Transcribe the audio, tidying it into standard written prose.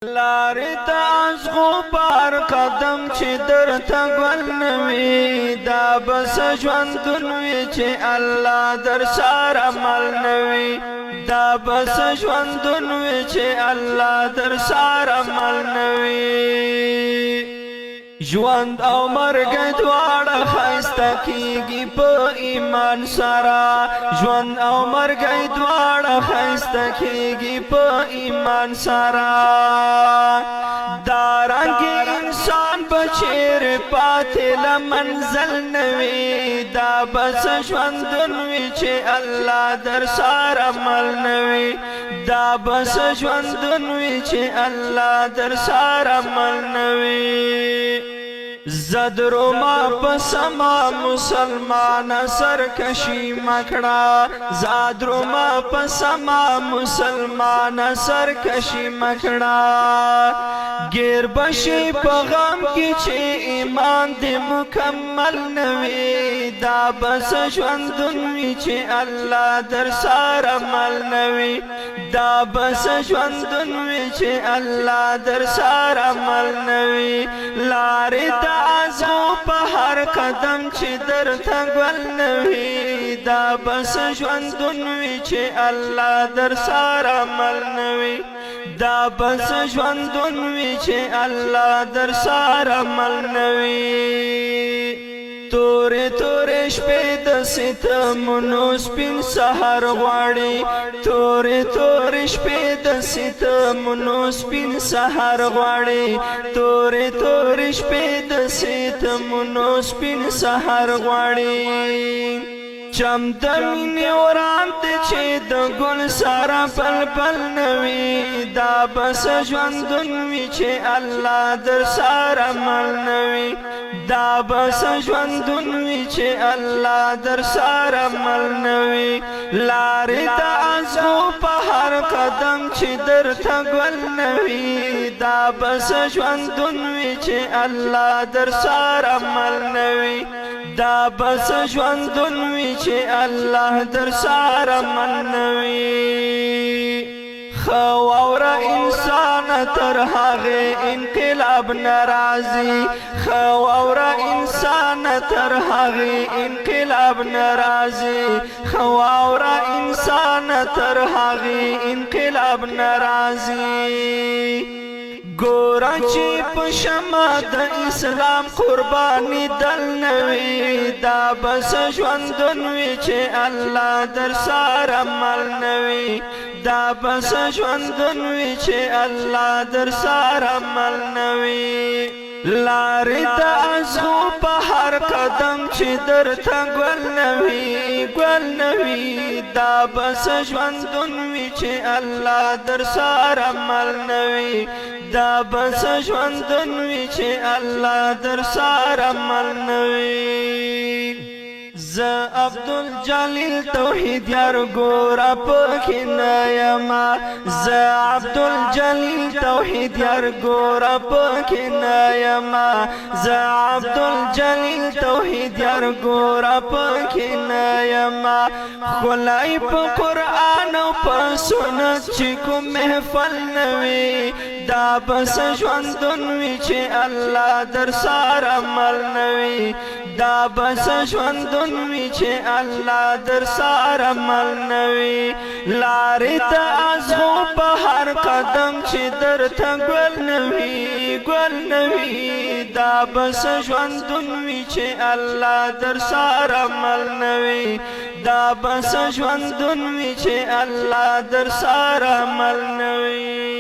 لارې ته ازغو پار قدم چې درته ګل نوي دا بس ژوندون وي چې الله در سره عمل نوي دا بس ژوندون وي چې الله در سره عمل نوي ژوند او مرګ دواړه ښایسته کیږي په ایمان سره ژوند او مرګ دواړه ښایسته کیږي په ایمان سره دارنګه انسان بچیر پاتې له منزل نوي دا بس ژوندون وي چې الله در سره عمل نوي دا بس ژوندون وي چې الله در سره عمل نوي زدرو ما پسما مسلمان سرکشی مکڑا زادرو ما پسما مسلمان سرکشی مکڑا گیر بشی پغم کی چه ایمان دی مکمل نوی دا بس ژوندون وی چه اللہ در سار عمل نوی دا بس ژوندون وی چه اللہ در سار عمل نوی لاری دا ازغو په هر قدم چې درته ګل نوي دا بس ژوندون وي چې الله در سره عمل نوي دا بس ژوندون وي چې الله در سره عمل نوي تورې تورې شپې د ستمونو سپین سحر غواړي تورې تورې شپې د ستمونو سپین سحر غواړي تورې تورې شپې د ستمونو سپین سحر غواړي چم د مینې وران ته چې د ګل سره پل پل نوي دا بس ژوندون وي چې الله در سره عمل نوي دا بس ژوندون وي چې الله در سره عمل نوي لارې د ازغو په هر قدم چې درته ګل نوي دا بس ژوندون وي چې الله در سره عمل نوي دا بس ژوندون وي چې الله در سره عمل نوي خو واوره انسان تر هغه انقلاب ناراضي خو واوره انسان تر هغه انقلاب ناراضي خو واوره انسان تر هغه انقلاب ناراضي ګورا چې په شمع د اسلام قرباني دل نوي دا بس ژوندون وي چې الله در سره عمل نوي دا بس ژوندون وي چې الله در سره عمل نوي لارې د ازغو په هر قدم چې درته ګل نوي دا بس ژوندون وي چې الله در سره عمل نوي دا بس ژوندون وي چې الله در سره عمل نوي زه عبدالجلیل توحید یار ګوره پکې نه یما زه عبدالجلیل توحید یار ګوره پکې نه یما زه عبدالجلیل توحید یار ګوره پکې نه یما ښکلی په قرآن او په سنت چې کوم محفل نوي دا بس ژوندون وي چې الله در سره عمل نوي دا بس ژوندون وي چې الله در سره عمل نوي لارې ته ازغو په هر قدم چې درته ګل نوي دا بس ژوندون وي چې الله در سره عمل نوي دا بس ژوندون وي چې الله در سره عمل نوي